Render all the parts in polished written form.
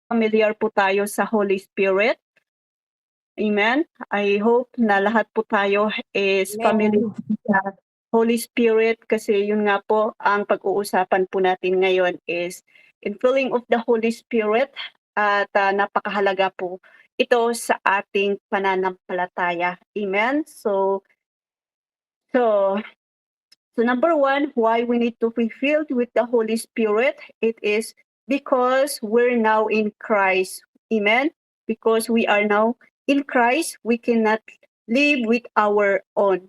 familiar po tayo sa Holy Spirit. Amen? I hope na lahat po tayo is familiar sa Holy Spirit kasi yun nga po ang pag-uusapan po natin ngayon is infilling of the Holy Spirit at napakahalaga po ito sa ating pananampalataya. Amen? So number one, why we need to be filled with the Holy Spirit, it is because we're now in Christ. Amen? Because we are now in Christ, we cannot live with our own.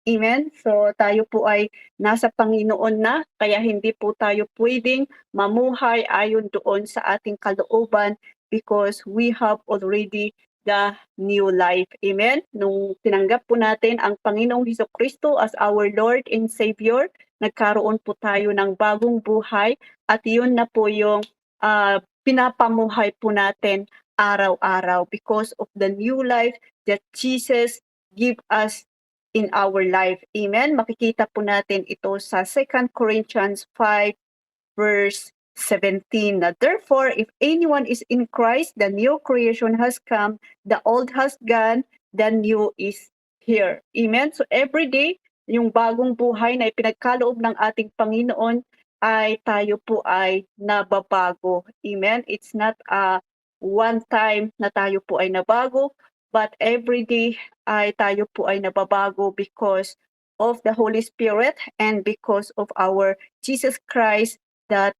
Amen? So tayo po ay nasa Panginoon na, kaya hindi po tayo pwedeng mamuhay ayon doon sa ating kalooban because we have already the new life. Amen? Nung tinanggap po natin ang Panginoong Hesukristo as our Lord and Savior, nagkaroon po tayo ng bagong buhay at yun na po yung pinapamuhay po natin araw-araw because of the new life that Jesus give us in our life. Amen? Makikita po natin ito sa 2 Corinthians 5 verse 17. Therefore, if anyone is in Christ, the new creation has come, the old has gone, the new is here. Amen? So every day, yung bagong buhay na ipinagkaloob ng ating Panginoon ay tayo po ay nababago. Amen? It's not a one time na tayo po ay nabago, but every day ay tayo po ay nababago because of the Holy Spirit and because of our Jesus Christ that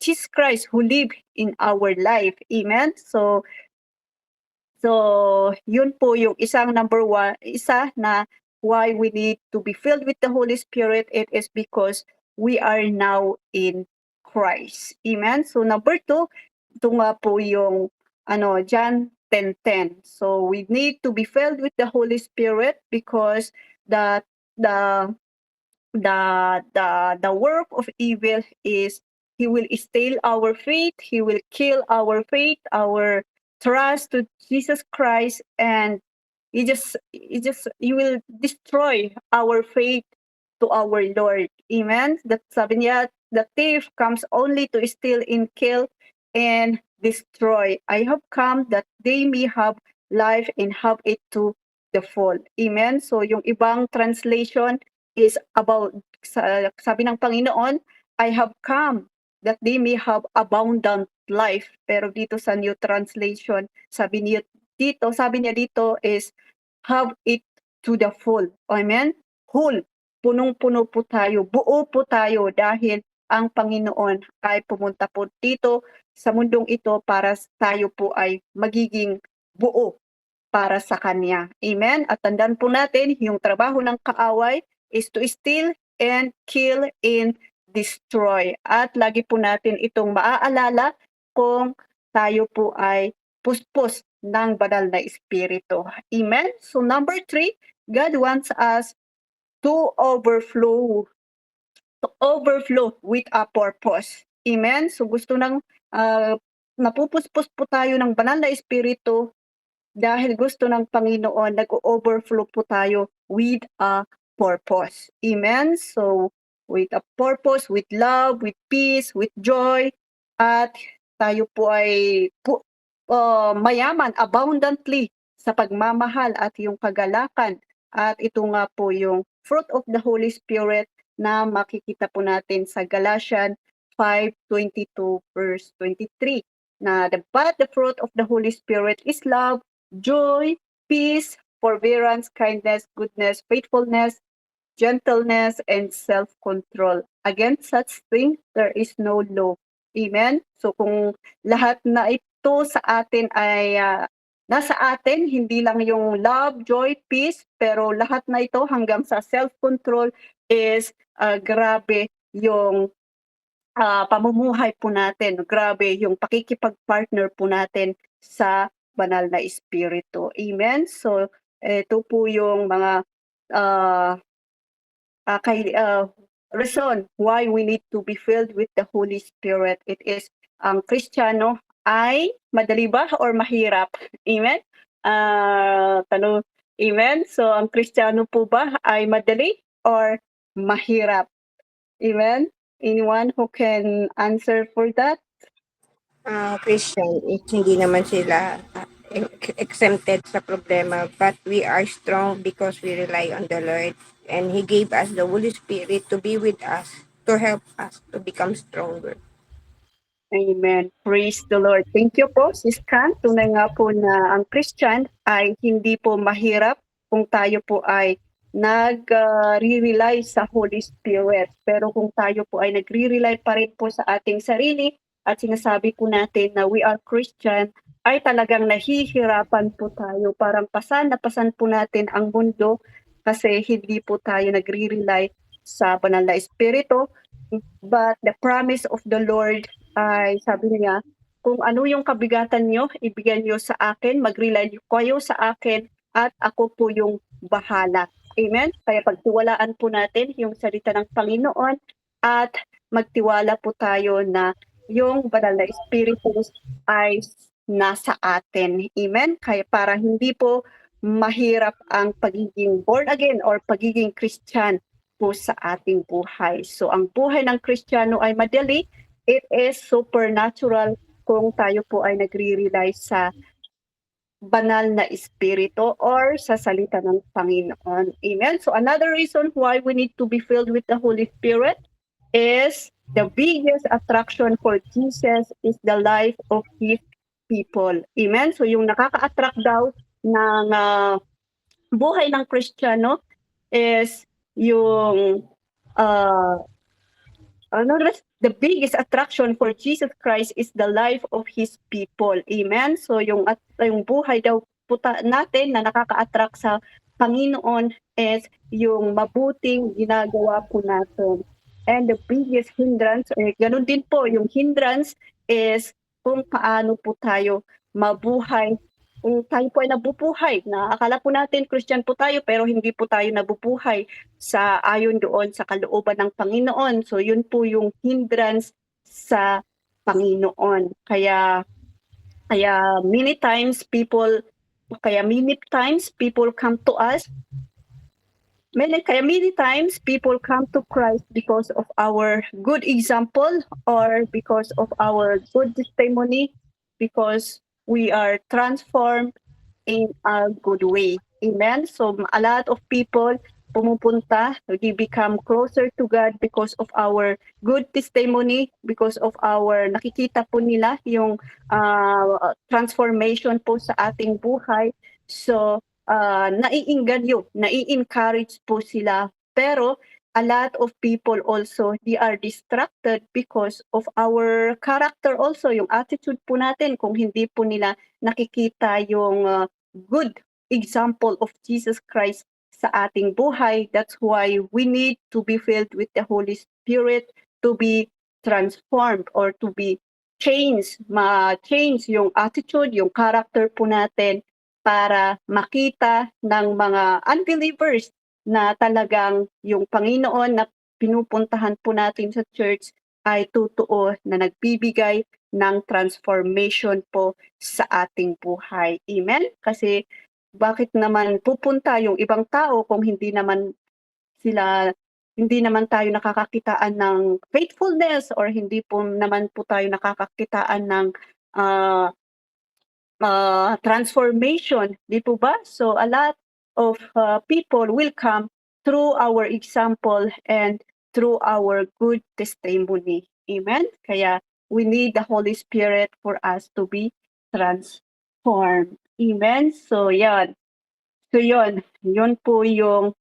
Jesus Christ who live in our life. Amen? So yun po yung isang number one, isa na why we need to be filled with the Holy Spirit. It is because we are now in Christ. Amen? So number two, ito nga po yung John 10:10. So we need to be filled with the Holy Spirit because the the the work of evil is he will steal our faith, he will kill our faith, our trust to Jesus Christ, and he will destroy our faith to our Lord. Amen. That sabi niya, the thief comes only to steal and kill and destroy. I have come that they may have life and have it to the full. Amen. So yung ibang translation is about, sabi ng Panginoon, I have come that they may have abundant life. Pero dito sa New Translation, sabi niya dito is have it to the full. Amen? Whole. Punong-puno po tayo. Buo po tayo dahil ang Panginoon ay pumunta po dito sa mundong ito para tayo po ay magiging buo para sa Kanya. Amen? At tandaan po natin, yung trabaho ng kaaway is to steal and kill and destroy. At lagi po natin itong maaalala kung tayo po ay puspos ng banal na espiritu. Amen? So number 3, God wants us to overflow with a purpose. Amen? So gusto nang napupuspos po tayo ng banal na espiritu dahil gusto ng Panginoon, nag-overflow po tayo with a purpose. Amen? So, with a purpose, with love, with peace, with joy, at tayo po ay mayaman, abundantly sa pagmamahal at yung kagalakan. At ito nga po yung fruit of the Holy Spirit na makikita po natin sa Galatians 5:22 verse 23. But the fruit of the Holy Spirit is love, joy, peace, forbearance, kindness, goodness, faithfulness, gentleness, and self-control. Against such things, there is no law. Amen? So kung lahat na ito sa atin ay nasa atin, hindi lang yung love, joy, peace, pero lahat na ito hanggang sa self-control is grabe yung pamumuhay po natin. Grabe yung pakikipag-partner po natin sa banal na espiritu. Amen? So, ito po yung mga reason why we need to be filled with the Holy Spirit. It is, ang Kristiyano ay madali ba or mahirap? Amen? Tanong, amen? So, ang Kristiyano po ba ay madali or mahirap? Amen? Anyone who can answer for that? Christian, hindi naman sila exempted sa problema, but we are strong because we rely on the Lord, and He gave us the Holy Spirit to be with us, to help us to become stronger. Amen. Praise the Lord. Thank you po, Sis Khan. Tunay nga po na ang Christian ay hindi po mahirap kung tayo po ay nag-rely sa Holy Spirit. Pero kung tayo po ay nagre-rely pa rin po sa ating sarili at sinasabi po natin na we are Christian, ay talagang nahihirapan po tayo. Parang pasan na pasan po natin ang mundo kasi hindi po tayo nagre-rely sa banal na Espiritu. But the promise of the Lord ay sabi niya, kung ano yung kabigatan nyo, ibigay nyo sa akin, mag-rely kayo sa akin, at ako po yung bahala. Amen? Kaya pagtiwalaan po natin yung salita ng Panginoon at magtiwala po tayo na yung banal na Espiritu ay nasa atin. Amen? Kaya para hindi po mahirap ang pagiging born again or pagiging Christian po sa ating buhay. So ang buhay ng Kristiyano ay madali. It is supernatural kung tayo po ay nagre-rely sa banal na espiritu or sa salita ng Panginoon. Amen. So another reason why we need to be filled with the Holy Spirit is the biggest attraction for Jesus is the life of His people. Amen. So yung nakaka-attract daw ng buhay ng Kristiyano is yung the biggest attraction for Jesus Christ is the life of His people. Amen? So yung buhay daw natin na nakaka-attract sa Panginoon is yung mabuting ginagawa po natin. And the biggest hindrance, ganun din po, yung hindrance is kung paano po tayo mabuhay. Kung tayo po ay nabubuhay, na akala po natin Christian po tayo pero hindi po tayo nabubuhay sa ayon doon sa kalooban ng Panginoon. So yun po yung hindrance sa Panginoon. Kaya many times people come to us. Many times people come to Christ because of our good example or because of our good testimony, because we are transformed in a good way. Amen? So a lot of people pumupunta, they become closer to God because of our good testimony, because of our nakikita po nila yung transformation po sa ating buhay. So nai-encourage po sila. Pero a lot of people also, they are distracted because of our character also, yung attitude po natin, kung hindi po nila nakikita yung good example of Jesus Christ sa ating buhay. That's why we need to be filled with the Holy Spirit to be transformed or to be changed, ma-change yung attitude, yung character po natin para makita ng mga unbelievers na talagang yung Panginoon na pinupuntahan po natin sa church ay totoo na nagbibigay ng transformation po sa ating buhay. Amen? Kasi bakit naman pupunta yung ibang tao kung hindi naman tayo nakakakitaan ng faithfulness or hindi po naman po tayo nakakakitaan ng transformation, di po ba? So a lot of people will come through our example and through our good testimony. Amen? Kaya we need the Holy Spirit for us to be transformed. Amen? So yan. So yun po yung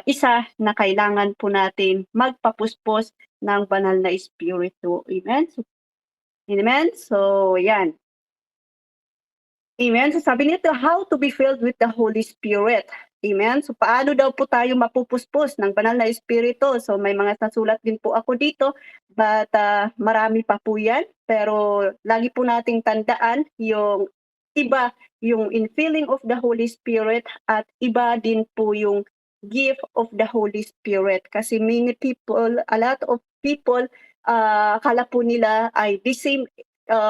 isa na kailangan po natin magpapuspos ng banal na espiritu. Amen? Amen? So yan. Amen. So sabi nito, how to be filled with the Holy Spirit. Amen. So paano daw po tayo mapupuspos ng banal na espiritu? So may mga nasulat din po ako dito, but marami pa po yan. Pero lagi po nating tandaan yung iba, yung infilling of the Holy Spirit, at iba din po yung gift of the Holy Spirit. Kasi many people, a lot of people, akala po nila ay the same,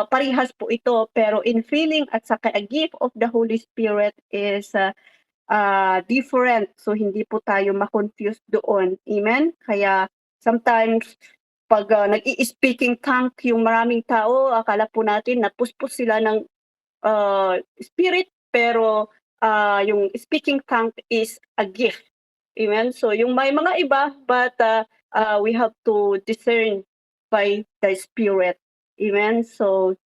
parehas po ito, pero infilling at saka a gift of the Holy Spirit is different. So hindi po tayo ma-confuse doon. Amen? Kaya sometimes pag nag-i-speaking tongue yung maraming tao, akala po natin napuspos sila ng spirit, pero yung speaking tongue is a gift. Amen? So yung may mga iba, but we have to discern by the Spirit. Amen? So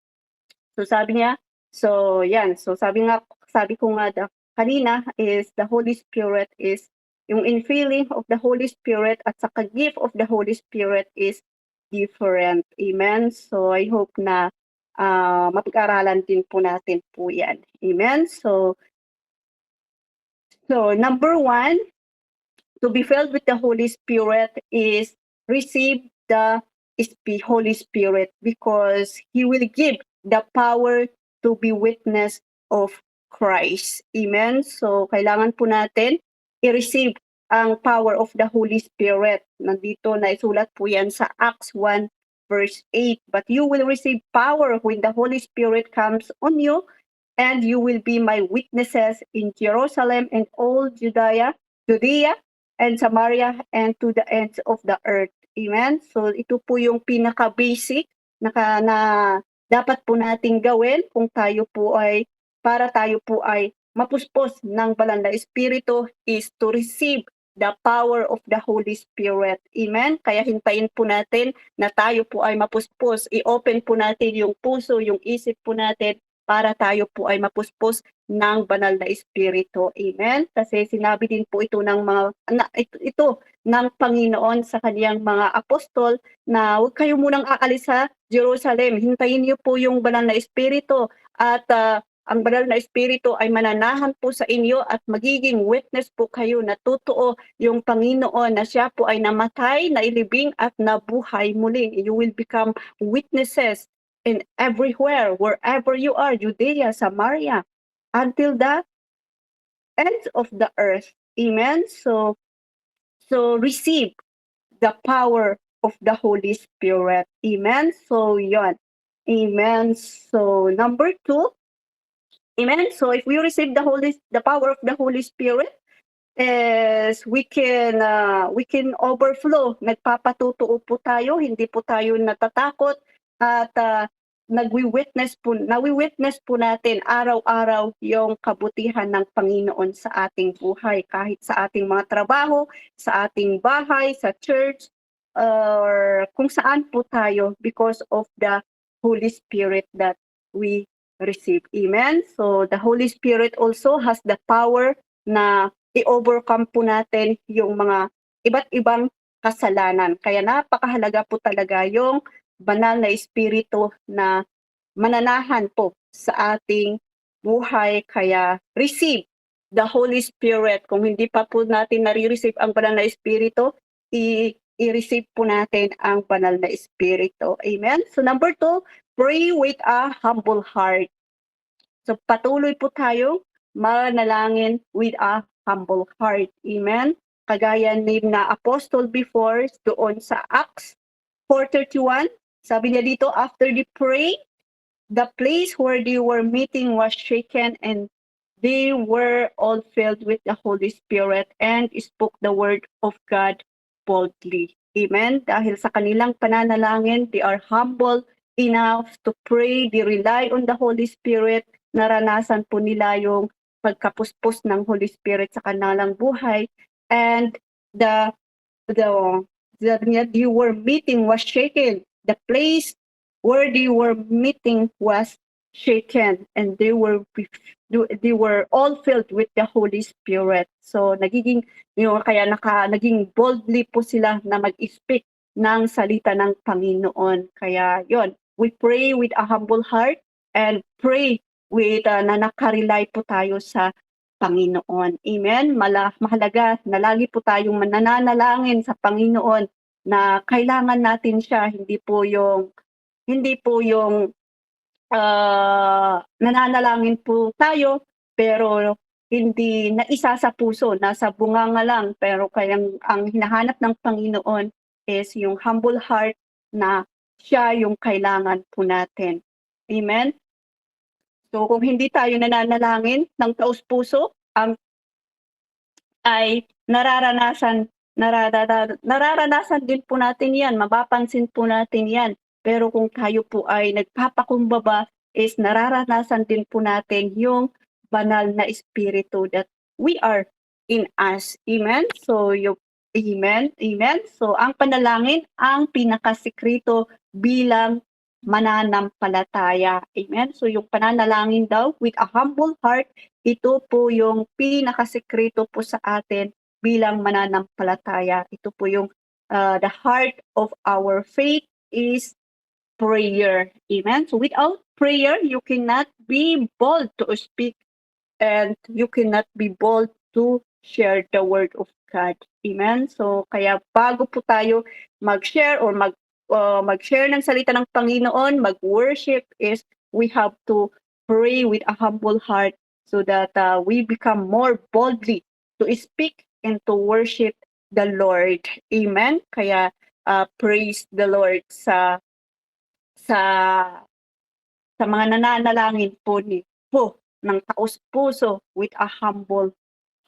sabi niya, so yan, so sabi ko nga kanina is the Holy Spirit is yung infilling of the Holy Spirit at saka gift of the Holy Spirit is different. Amen? So I hope na mapag-aralan din po natin po yan. Amen? So number 1, to be filled with the Holy Spirit is receive the Holy Spirit because He will give the power to be witness of Christ. Amen? So, kailangan po natin i-receive ang power of the Holy Spirit. Nandito na isulat po yan sa Acts 1 verse 8. But you will receive power when the Holy Spirit comes on you, and you will be my witnesses in Jerusalem and all Judea, and Samaria, and to the ends of the earth. Amen? So ito po yung pinaka-basic na dapat po nating gawin kung para tayo po ay mapuspos ng banal na Espiritu is to receive the power of the Holy Spirit. Amen? Kaya hintayin po natin na tayo po ay mapuspos. I-open po natin yung puso, yung isip po natin para tayo po ay mapuspos ng banal na Espiritu. Amen? Kasi sinabi din po ito ng ng Panginoon sa kaniyang mga apostol na huwag kayo munang aalis sa Jerusalem. Hintayin niyo po yung banal na Espiritu at ang banal na Espiritu ay mananahan po sa inyo at magiging witness po kayo na totoo yung Panginoon na siya po ay namatay, nailibing at nabuhay muli. You will become witnesses in everywhere, wherever you are, Judea, Samaria, until the ends of the earth. Amen? So receive the power of the Holy Spirit. Amen? So yon. Amen? So number 2, amen? So if we receive the power of the Holy Spirit, is we can overflow. Nagpapatutuo po tayo, hindi po tayo natatakot at nawi-witness po natin araw-araw yung kabutihan ng Panginoon sa ating buhay, kahit sa ating mga trabaho, sa ating bahay, sa church, or kung saan po tayo because of the Holy Spirit that we receive. Amen? So the Holy Spirit also has the power na i-overcome po natin yung mga iba't ibang kasalanan. Kaya napakahalaga po talaga yung banal na Espiritu na mananahan po sa ating buhay. Kaya receive the Holy Spirit. Kung hindi pa po natin nare-receive ang banal na Espiritu, i-receive po natin ang banal na Espiritu. Amen? So number 2, pray with a humble heart. So patuloy po tayo manalangin with a humble heart. Amen? Kagaya ni na apostle before doon sa Acts 4:31, sabi niya dito, after they prayed, the place where they were meeting was shaken and they were all filled with the Holy Spirit and spoke the word of God boldly. Amen? Dahil sa kanilang pananalangin, they are humble enough to pray, they rely on the Holy Spirit, naranasan po nila yung pagkapuspos ng Holy Spirit sa kanilang buhay, and the they were meeting was shaken. The place where they were meeting was shaken, and they were all filled with the Holy Spirit. So naging boldly po sila na mag-speak ng salita ng Panginoon. Kaya yon, we pray with a humble heart and pray with na nakarely po tayo sa Panginoon. Amen? Mahalaga na lagi po tayong mananalangin sa Panginoon na kailangan natin siya, hindi po yung nananalangin po tayo pero hindi naisa sa puso, nasa bunganga lang, pero ang hinahanap ng Panginoon is yung humble heart na siya yung kailangan po natin. Amen? So kung hindi tayo nananalangin ng taos-puso, ay nararanasan nararanasan din po natin yan, mapapansin po natin yan. Pero kung tayo po ay nagpapakumbaba, is nararanasan din po natin yung banal na espiritu that we are in us. Amen? So, amen, amen. So, ang panalangin, ang pinakasikreto bilang mananampalataya. Amen? So, yung pananalangin daw with a humble heart, ito po yung pinakasikreto po sa atin bilang mananampalataya. Ito po yung the heart of our faith is prayer. Amen? So without prayer, you cannot be bold to speak and you cannot be bold to share the word of God. Amen? So kaya bago po tayo mag-share or mag-share ng salita ng Panginoon, mag-worship is we have to pray with a humble heart so that we become more boldly to speak and to worship the Lord. Amen? Kaya praise the Lord sa mga nananalangin po ng taos-puso with a humble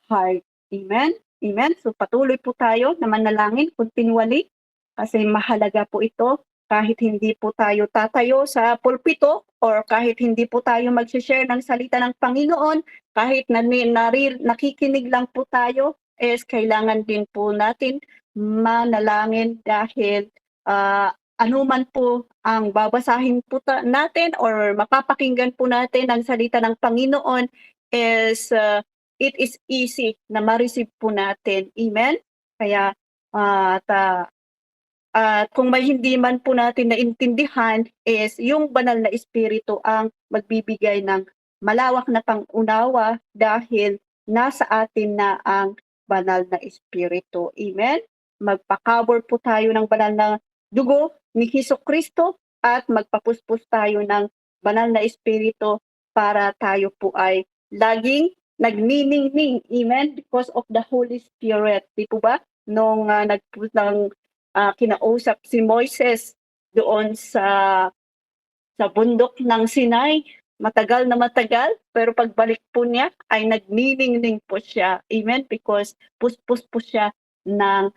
heart. Amen? Amen? So patuloy po tayo na manalangin continually kasi mahalaga po ito kahit hindi po tayo tatayo sa pulpito or kahit hindi po tayo mag-share ng salita ng Panginoon, kahit nakikinig lang po tayo, is kailangan din po natin manalangin dahil anuman po ang babasahin po natin or mapapakinggan po natin ang salita ng Panginoon is it is easy na ma-receive po natin. Amen? Kaya kung may hindi man po natin naintindihan is yung banal na espiritu ang magbibigay ng malawak na pangunawa dahil nasa atin na ang banal na espiritu. Amen? Magpakabor po tayo ng banal na dugo ni Jesucristo at magpapuspos tayo ng banal na espiritu para tayo po ay laging nagniningning. Amen? Because of the Holy Spirit. Di po ba? Nung kinausap si Moises doon sa bundok ng Sinai, matagal na matagal, pero pagbalik po niya ay nagniningning po siya. Amen? Because puspos po siya ng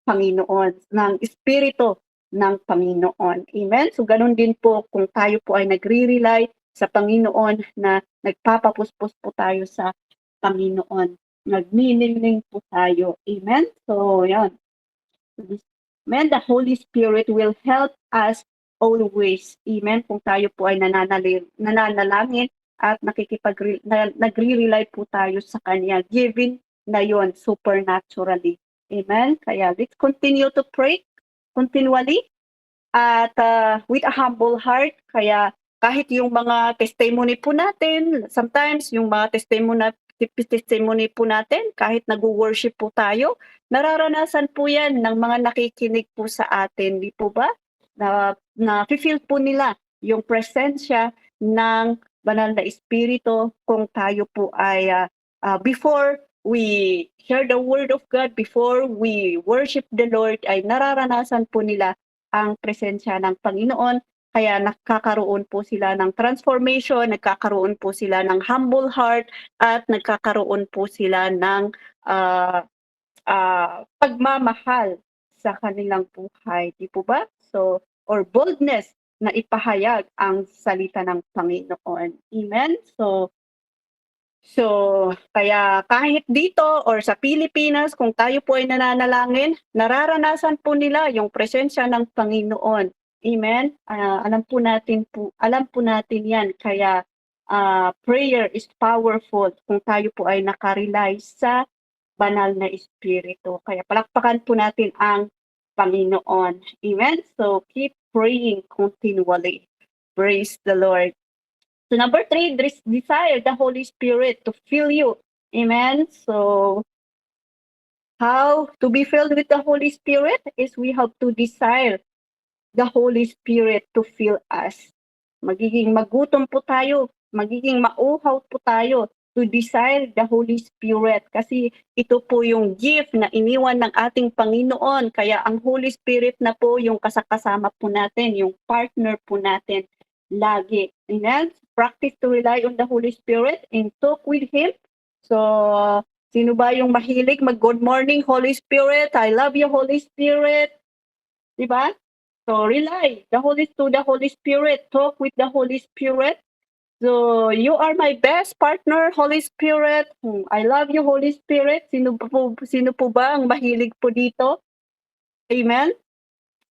Panginoon, ng Espiritu ng Panginoon. Amen? So ganun din po kung tayo po ay nagre-rely sa Panginoon na nagpapapuspos po tayo sa Panginoon. Nagniningning po tayo. Amen? So yan. Amen. The Holy Spirit will help us always. Amen. Kung tayo po ay nananalangin at nagre-rely po tayo sa Kanya. Given na yon supernaturally. Amen. Kaya let's continue to pray continually at with a humble heart. Kaya kahit yung mga testimony po natin, sometimes yung mga testimony po natin, kahit nag-worship po tayo, nararanasan po yan ng mga nakikinig po sa atin, di po ba? Na-feel po nila yung presensya ng banal na espiritu kung tayo po ay before we share the word of God, before we worship the Lord, ay nararanasan po nila ang presensya ng Panginoon. Kaya nakakaroon po sila ng transformation, nagkakaroon po sila ng humble heart, at nagkakaroon po sila ng pagmamahal sa kanilang buhay. Di po ba? So, or boldness na ipahayag ang salita ng Panginoon. Amen? So, kaya kahit dito or sa Pilipinas, kung tayo po ay nananalangin, nararanasan po nila yung presensya ng Panginoon. Amen? Alam po natin yan. Kaya prayer is powerful kung tayo po ay nakarely sa banal na espiritu. Kaya palakpakan po natin ang Panginoon. Amen? So keep praying continually. Praise the Lord. So number 3, desire the Holy Spirit to fill you. Amen? So how to be filled with the Holy Spirit is we have to desire the Holy Spirit to fill us. Magiging magutom po tayo, magiging mauhaw po tayo to desire the Holy Spirit kasi ito po yung gift na iniwan ng ating Panginoon. Kaya ang Holy Spirit na po yung kasama po natin, yung partner po natin lagi. Amen? Practice to rely on the Holy Spirit and talk with Him. So Sino ba yung mahilig mag-good morning, Holy Spirit? I love you, Holy Spirit. Diba? So rely to the Holy Spirit. Talk with the Holy Spirit. So you are my best partner, Holy Spirit. I love you, Holy Spirit. Sino po ba ang mahilig po dito? Amen?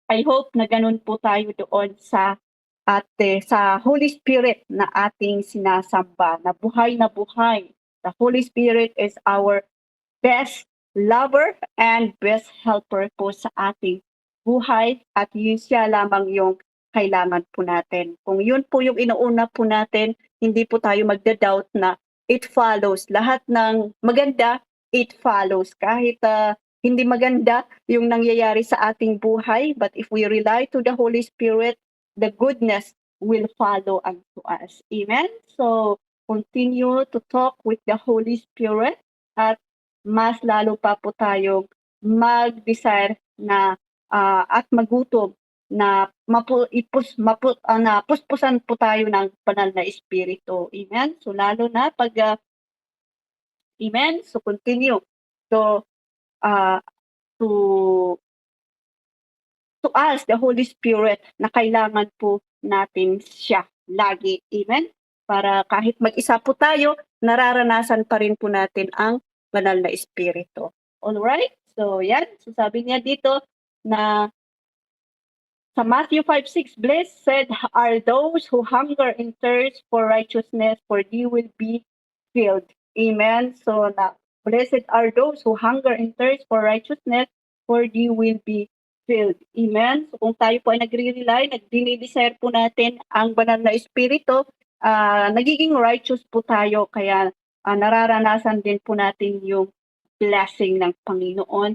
I hope na ganun po tayo doon sa Holy Spirit na ating sinasamba, na buhay na buhay. The Holy Spirit is our best lover and best helper po sa ating buhay, at yun siya lamang yung kailangan po natin. Kung yun po yung inuuna po natin, hindi po tayo magda-doubt na it follows. Lahat ng maganda, it follows. Kahit hindi maganda yung nangyayari sa ating buhay, but if we rely to the Holy Spirit, the goodness will follow unto us. Amen? So, continue to talk with the Holy Spirit, at mas lalo pa po tayong mag-desire na at magutom na puspusan po tayo ng banal na espiritu. Amen? So lalo na pag amen? So continue. So to ask the Holy Spirit na kailangan po natin siya lagi. Amen? Para kahit mag-isa po tayo, nararanasan pa rin po natin ang banal na espiritu. Alright? So yan. So sabi niya dito na sa Matthew 5:6, blessed are those who hunger and thirst for righteousness, for they will be filled. Amen? So blessed are those who hunger and thirst for righteousness, for they will be filled. Amen? So kung tayo po ay nagre-rely, nagdinidesire po natin ang banal na espiritu, nagiging righteous po tayo, kaya nararanasan din po natin yung blessing ng Panginoon,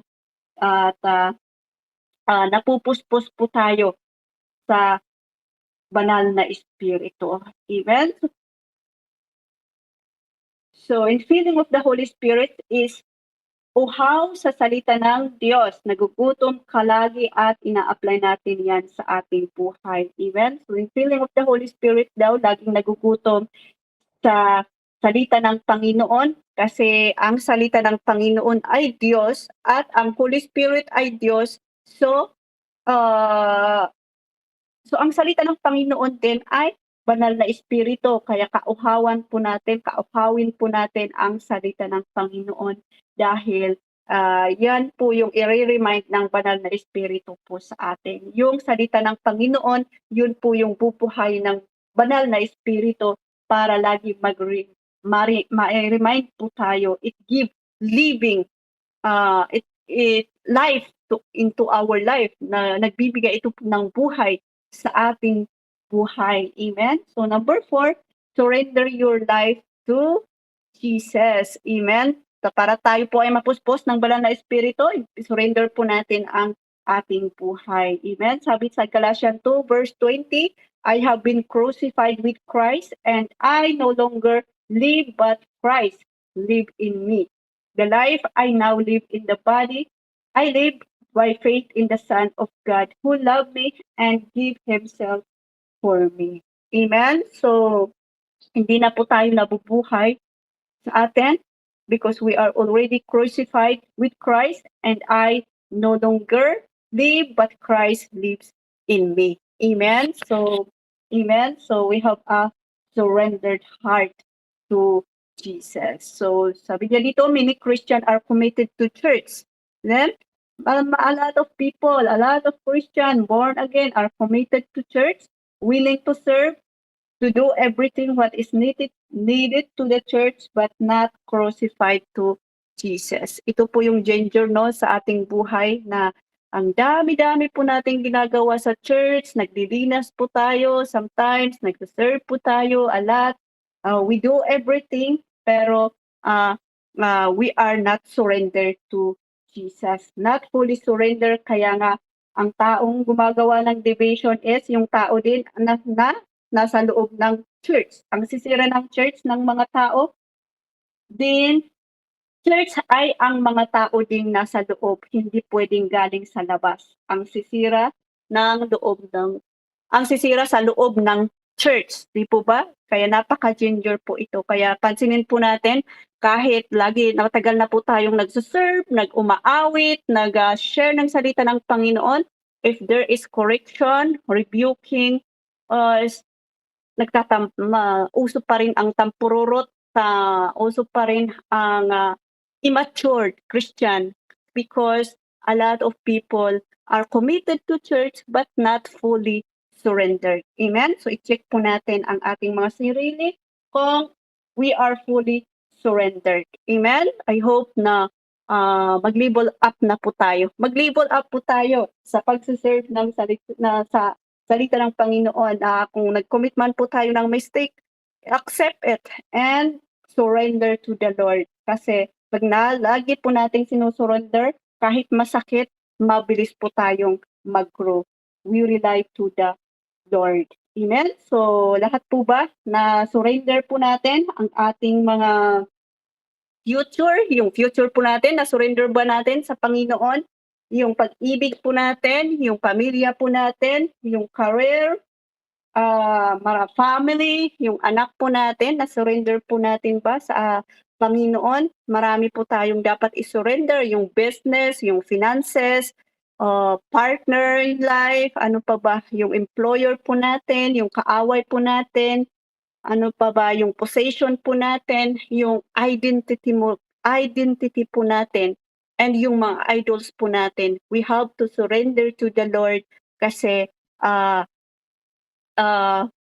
at napupuspos po tayo sa banal na espiritu. Amen? So, in filling of the Holy Spirit is uhaw sa salita ng Diyos. Nagugutom ka lagi at ina-apply natin yan sa ating buhay. Amen? So, in filling of the Holy Spirit daw, laging nagugutom sa salita ng Panginoon, kasi ang salita ng Panginoon ay Diyos at ang Holy Spirit ay Diyos. So ang salita ng Panginoon din ay banal na espiritu, kaya kauhawin po natin ang salita ng Panginoon, dahil yan po yung i-remind ng banal na espiritu po sa atin. Yung salita ng Panginoon, yun po yung bubuhay ng banal na espiritu para lagi ma-remind po tayo. It give living, it life into our life, na nagbibigay ito ng buhay sa ating buhay. Amen? So number 4, surrender your life to Jesus. Amen? So para tayo po ay mapuspos ng banal na espiritu, surrender po natin ang ating buhay. Amen? Sabi sa Galatians 2 verse 20, I have been crucified with Christ, and I no longer live, but Christ live in me. The life I now live in the body, I live by faith in the Son of God, who loved me and gave Himself for me. Amen? So, hindi na po tayo nabubuhay sa atin, because we are already crucified with Christ, and I no longer live, but Christ lives in me. Amen? So, amen? So, we have a surrendered heart to Jesus. So, sabi niya dito, many Christians are committed to church. Then, a lot of people, a lot of Christians born again are committed to church, willing to serve, to do everything what is needed to the church, but not crucified to Jesus. Ito po yung danger, no, sa ating buhay, na ang dami-dami po nating ginagawa sa church, naglilinas po tayo, sometimes nagse-serve po tayo a lot. We do everything, pero we are not surrendered to Jesus. Not fully surrender, kaya nga ang taong gumagawa ng division is yung tao din na nasa loob ng church. Ang sisira ng church ng mga tao din, church ay ang mga tao ding nasa loob, hindi pwedeng galing sa labas. Ang sisira sa loob ng church, di po ba? Kaya napaka-ginger po ito. Kaya pansinin po natin, kahit lagi matagal na po tayong nagsuserve, nag-umaawit, nag-share ng salita ng Panginoon, if there is correction, rebuking, uso pa rin ang tampururot, uso pa rin ang immature Christian because a lot of people are committed to church but not fully surrendered. Amen? So i-check po natin ang ating mga sarili kung we are fully surrendered. Amen? I hope na mag-level up na po tayo. Mag-level up po tayo sa pagsiserve ng sa salita ng Panginoon. Kung nag-commit man po tayo ng mistake, accept it and surrender to the Lord. Kasi pag lagi po nating sinusurrender, kahit masakit, mabilis po tayong mag-grow. We rely to the Lord. Amen? So, lahat po ba na surrender po natin ang ating mga future, yung future po natin, na surrender ba natin sa Panginoon? Yung pag-ibig po natin, yung pamilya po natin, yung career, mga family, yung anak po natin, na-surrender po natin ba sa Panginoon? Marami po tayong dapat i-surrender, yung business, yung finances, partner in life, ano pa ba, yung employer po natin, yung kaaway po natin, ano pa ba, yung possession po natin, yung identity po natin, and yung mga idols po natin. We have to surrender to the Lord kasi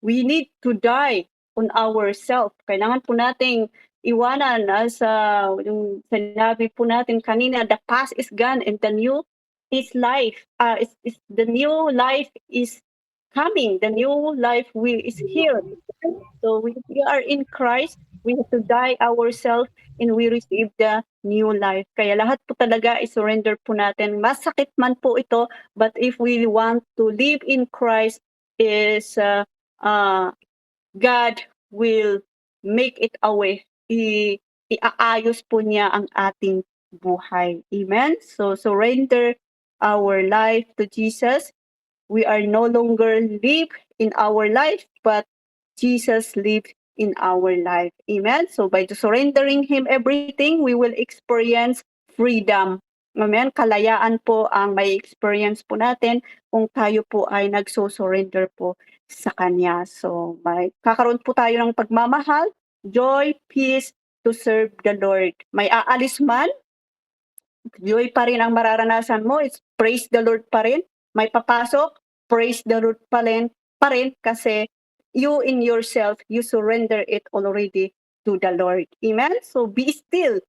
we need to die on ourselves. Kailangan po nating iwanan sa yung sinabi po natin kanina, the past is gone and the new is life. The new life is coming. The new life is here. So we are in Christ. We have to die ourselves and we receive the new life. Kaya lahat po talaga i-surrender po natin. Masakit man po ito, but if we want to live in Christ, is God will make it a way. Iaayos po niya ang ating buhay. Amen? So surrender our life to Jesus. We are no longer live in our life, but Jesus lives in our life. Amen? So by surrendering Him everything, we will experience freedom. Amen? Kalayaan po ang may experience po natin kung tayo po ay nagso-surrender po sa Kanya. So kakaroon po tayo ng pagmamahal, joy, peace to serve the Lord. May aalis man, joy pa rin ang mararanasan mo. It's praise the Lord pa rin. May papasok, praise the Lord pa rin kasi you in yourself, you surrender it already to the Lord. Amen? So be still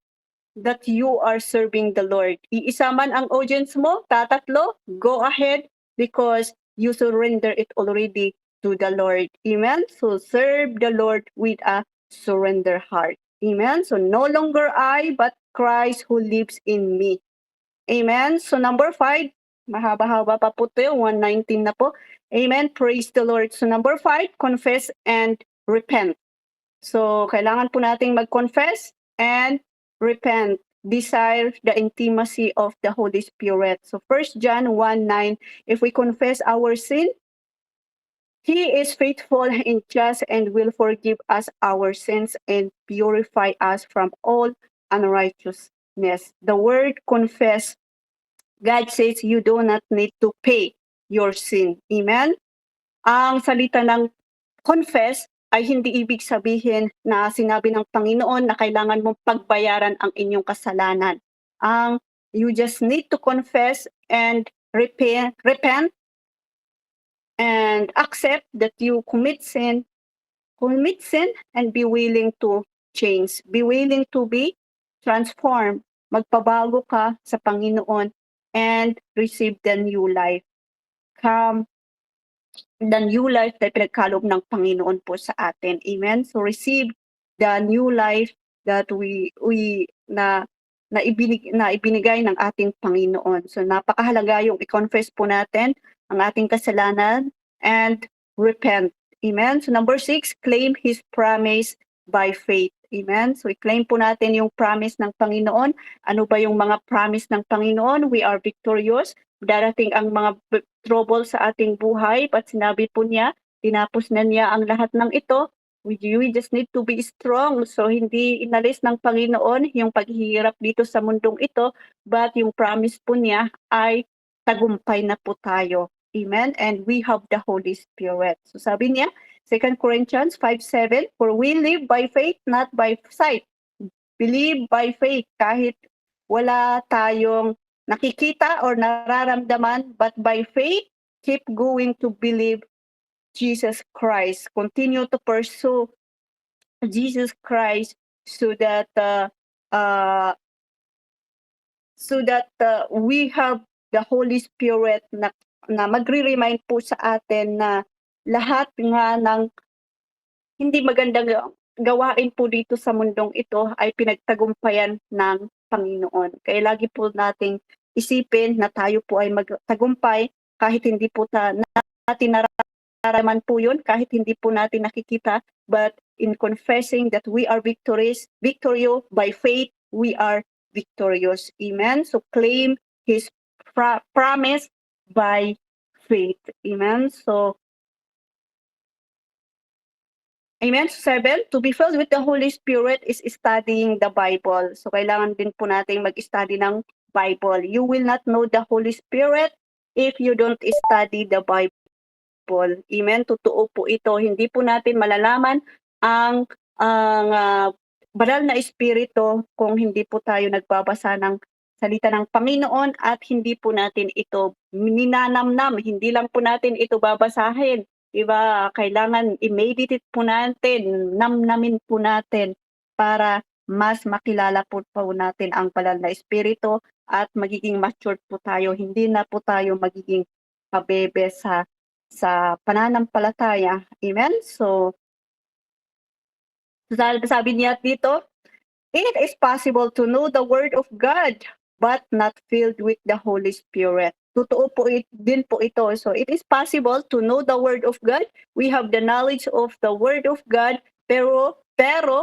that you are serving the Lord. Iisa man ang audience mo, tatatlo, go ahead because you surrender it already to the Lord. Amen? So serve the Lord with a surrender heart. Amen? So no longer I, but Christ who lives in me. Amen? So number 5, mahaba-haba pa po ito, 119 na po. Amen? Praise the Lord. So number 5, confess and repent. So kailangan po nating mag-confess and repent. Desire the intimacy of the Holy Spirit. So 1 John 1:9, if we confess our sin, He is faithful and just and will forgive us our sins and purify us from all unrighteousness. The word confess, God says you do not need to pay your sin. Amen? Ang salita ng confess ay hindi ibig sabihin na sinabi ng Panginoon na kailangan mong pagbayaran ang inyong kasalanan. You just need to confess and repent and accept that you commit sin and be willing to change. Be willing to be transformed. Magpabago ka sa Panginoon and receive the new life. The new life na pinagkaloob ng Panginoon po sa atin. Amen? So receive the new life that na ibinigay ng ating Panginoon. So napakahalaga yung i-confess po natin ang ating kasalanan and repent. Amen? So number 6, claim His promise by faith. Amen? So i-claim po natin yung promise ng Panginoon. Ano ba yung mga promise ng Panginoon? We are victorious. Darating ang mga trouble sa ating buhay, but sinabi po niya, tinapos na niya ang lahat ng ito. We just need to be strong. So hindi inalis ng Panginoon yung paghihirap dito sa mundong ito, but yung promise po niya ay tagumpay na po tayo. Amen? And we have the Holy Spirit. So sabi niya, 2 Corinthians 5:7, for we live by faith, not by sight. Believe by faith kahit wala tayong nakikita or nararamdaman, but by faith, keep going to believe Jesus Christ. Continue to pursue Jesus Christ so that uh, we have the Holy Spirit na magre-remind po sa atin na lahat nga ng hindi magandang gawain po dito sa mundong ito ay pinagtagumpayan ng Panginoon. Kaya lagi po nating isipin na tayo po ay magtagumpay kahit hindi po natin nararamdaman po yun, kahit hindi po natin nakikita, but in confessing that we are victorious by faith, we are victorious. Amen? So claim His promise by faith. Amen? So, Amen. 7, to be filled with the Holy Spirit is studying the Bible. So kailangan din po nating mag-study ng Bible. You will not know the Holy Spirit if you don't study the Bible. Amen. Totoo po ito. Hindi po natin malalaman ang banal na espiritu kung hindi po tayo nagbabasa ng salita ng Panginoon at hindi po natin ito ninanamnam. Hindi lang po natin ito babasahin. Diba? Kailangan i-meditate po natin, namnamin po natin para mas makilala po natin ang banal na espiritu at magiging matured po tayo. Hindi na po tayo magiging pabebe sa pananampalataya. Amen? So, sabi niya dito, it is possible to know the Word of God but not filled with the Holy Spirit. Totoo po din po ito. So it is possible to know the Word of God. We have the knowledge of the Word of God, pero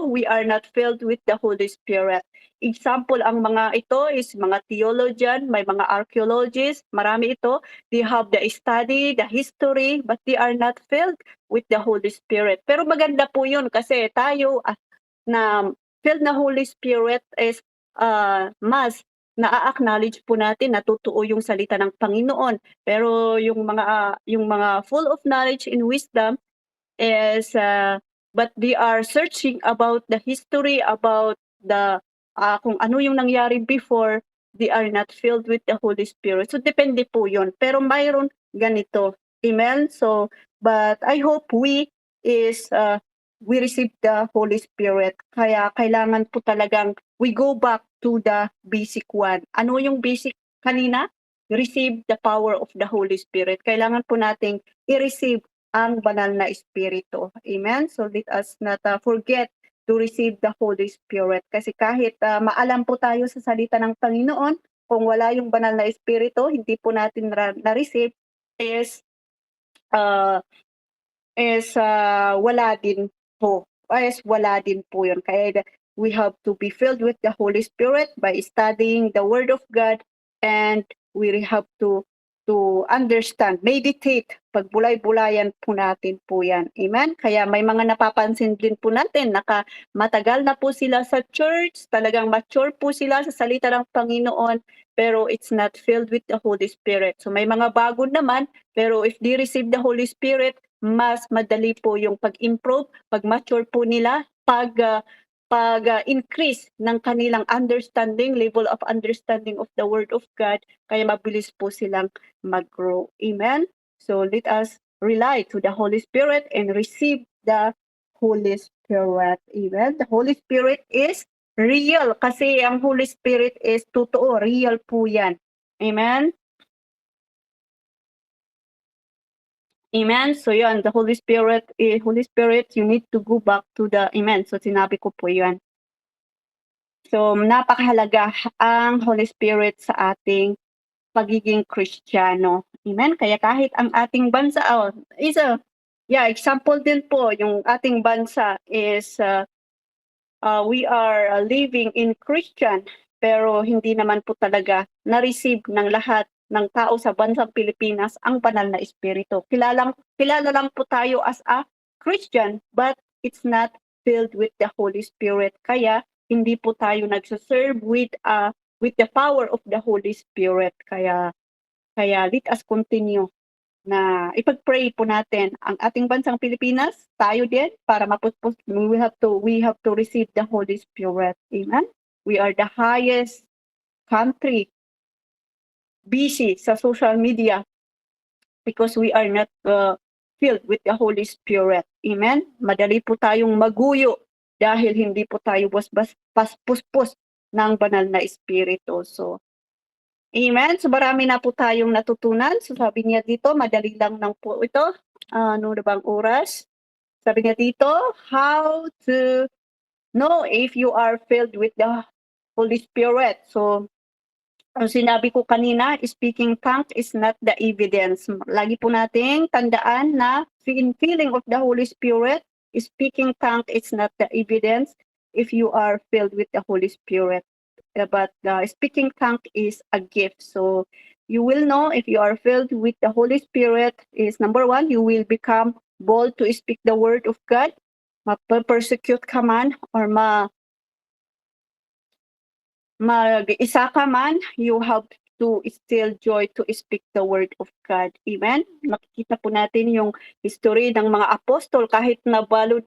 we are not filled with the Holy Spirit. Example, ang mga ito is mga theologian, may mga archaeologists, marami ito. They have the study, the history, but they are not filled with the Holy Spirit. Pero maganda po yun kasi tayo na filled na Holy Spirit is mas na-acknowledge po natin na totoo yung salita ng Panginoon. Pero yung mga full of knowledge and wisdom is but they are searching about the history, about the kung ano yung nangyari before, they are not filled with the Holy Spirit. So depende po yun. Pero mayroon ganito. Amen? So, but I hope we receive the Holy Spirit. Kaya kailangan po talagang we go back to the basic one. Ano yung basic kanina? Receive the power of the Holy Spirit. Kailangan po nating i-receive ang banal na espiritu. Amen? So let us not forget to receive the Holy Spirit. Kasi kahit maalam po tayo sa salita ng Panginoon, kung wala yung banal na espiritu, hindi po natin na-receive, is wala din po. Wala din po yun. Kaya we have to be filled with the Holy Spirit by studying the Word of God, and we have to understand, meditate, pagbulay-bulayan po natin po yan. Amen? Kaya may mga napapansin din po natin, matagal na po sila sa church, talagang mature po sila sa salita ng Panginoon, pero it's not filled with the Holy Spirit. So may mga bago naman, pero if they receive the Holy Spirit, mas madali po yung pag-improve, pag-mature po nila, pag-increase ng kanilang understanding, level of understanding of the Word of God, kaya mabilis po silang mag-grow. Amen? So let us rely to the Holy Spirit and receive the Holy Spirit. Amen? The Holy Spirit is real kasi ang Holy Spirit is totoo, real po yan. Amen? Amen. So yun, the Holy Spirit, you need to go back to the, amen. So sinabi ko po yun. So napakahalaga ang Holy Spirit sa ating pagiging Kristiyano. Amen. Kaya kahit ang ating bansa, example din po, yung ating bansa is, we are living in Christian, pero hindi naman po talaga na-receive ng lahat ng tao sa bansang Pilipinas ang banal na espiritu. Kilala lang po tayo as a Christian, but it's not filled with the Holy Spirit. Kaya hindi po tayo nagse-serve with the power of the Holy Spirit. Kaya let us continue na ipag-pray po natin ang ating bansang Pilipinas, tayo din, para mapupus, we have to receive the Holy Spirit. Amen? We are the highest country busy sa social media because we are not filled with the Holy Spirit. Amen? Madali po tayong maguyo dahil hindi po tayo puspos ng banal na espiritu. So, amen. So marami na po tayong natutunan. So sabi niya dito, madali lang po ito. Ano na bang oras? Sabi niya dito, how to know if you are filled with the Holy Spirit. So, ang sinabi ko kanina, speaking tongue is not the evidence. Lagi po nating tandaan na feeling of the Holy Spirit, speaking tongue is not the evidence if you are filled with the Holy Spirit. But speaking tongue is a gift. So you will know if you are filled with the Holy Spirit is number one, you will become bold to speak the word of God. Ma-persecute ka man or mag-isa ka man, you have to still joy to speak the word of God. Amen? Makikita po natin yung history ng mga apostol kahit nakulong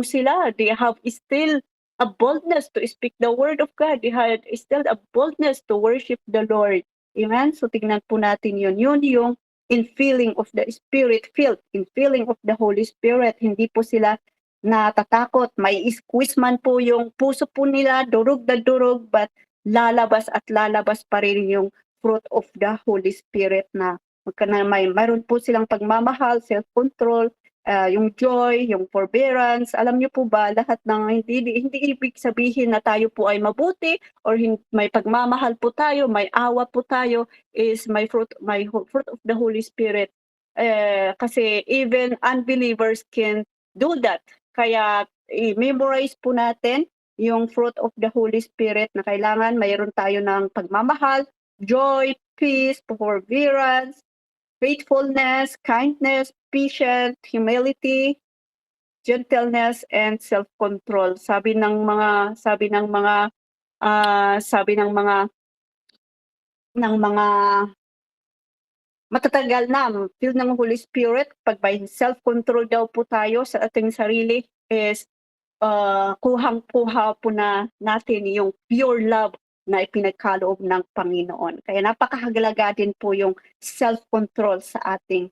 sila. They have still a boldness to speak the word of God. They had still a boldness to worship the Lord. Amen? So tingnan po natin yun. Yun yung infilling of the Spirit, infilling of the Holy Spirit. Hindi po sila natatakot. May squeeze man po yung puso po nila, durog na durog, but lalabas at lalabas pa rin yung fruit of the Holy Spirit na mayroon po silang pagmamahal, self-control, yung joy, yung forbearance. Alam niyo po ba, lahat ng hindi ibig sabihin na tayo po ay mabuti or may pagmamahal po tayo, may awa po tayo is may fruit of the Holy Spirit. Kasi even unbelievers can do that. Kaya i-memorize po natin yung fruit of the Holy Spirit na kailangan mayroon tayo ng pagmamahal, joy, peace, forbearance, faithfulness, kindness, patience, humility, gentleness, and self-control. Sabi ng mga matatagal na filled ng Holy Spirit, pag by self-control daw po tayo sa ating sarili is kuhang-kuha po natin yung pure love na ipinagkaloob ng Panginoon. Kaya napakahalaga din po yung self-control sa ating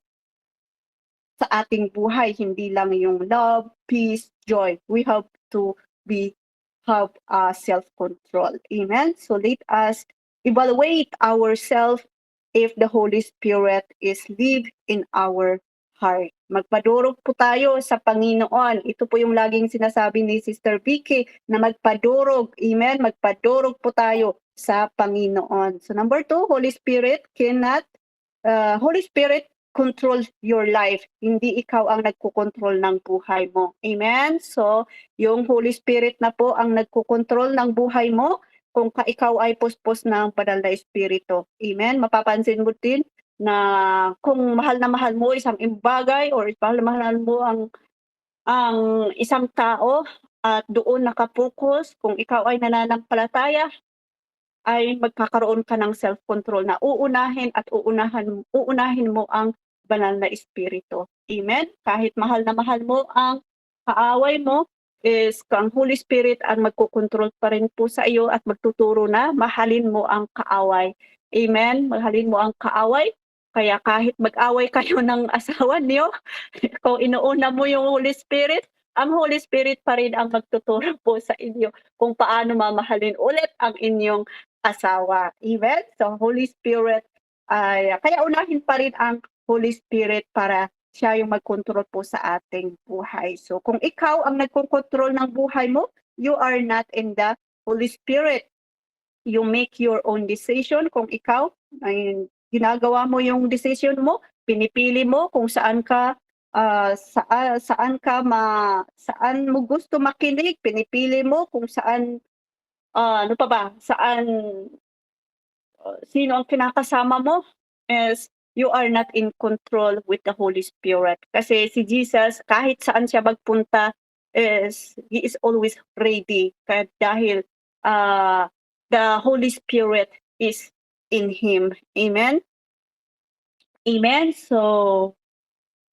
buhay, hindi lang yung love, peace, joy. We have to have self-control. Amen? So let us evaluate ourselves if the Holy Spirit is live in our heart. Magpadurog po tayo sa Panginoon. Ito po yung laging sinasabi ni Sister Vicky na magpadurog. Amen? Magpadurog po tayo sa Panginoon. So number 2, Holy Spirit control your life. Hindi ikaw ang nagkukontrol ng buhay mo. Amen? So, yung Holy Spirit na po ang nagkukontrol ng buhay mo kung ikaw ay puspos ng banal na espiritu. Amen? Mapapansin mo din na kung mahal na mahal mo isang bagay or mahal na mahal mo ang isang tao at doon nakapokus, kung ikaw ay nananampalataya, ay magkakaroon ka ng self-control na uunahin mo ang banal na espiritu. Amen? Kahit mahal na mahal mo ang kaaway mo, is ang Holy Spirit ang magkukontrol pa rin po sa iyo at magtuturo na mahalin mo ang kaaway. Amen? Mahalin mo ang kaaway. Kaya kahit mag-away kayo ng asawa niyo, kung inuuna mo yung Holy Spirit, ang Holy Spirit pa rin ang magtuturo po sa inyo kung paano mamahalin ulit ang inyong asawa. Amen? So Holy Spirit, kaya unahin pa rin ang Holy Spirit para siya yung mag-control po sa ating buhay. So kung ikaw ang nagko-control ng buhay mo, you are not in the Holy Spirit. You make your own decision. Kung ikaw ay ginagawa mo yung decision mo, pinipili mo kung saan mo gusto makinig, pinipili mo kung saan saan sino ang kinakasama mo, is you are not in control with the Holy Spirit. Kasi si Jesus, kahit saan siya magpunta, he is always ready. Dahil the Holy Spirit is in him. Amen? Amen? So,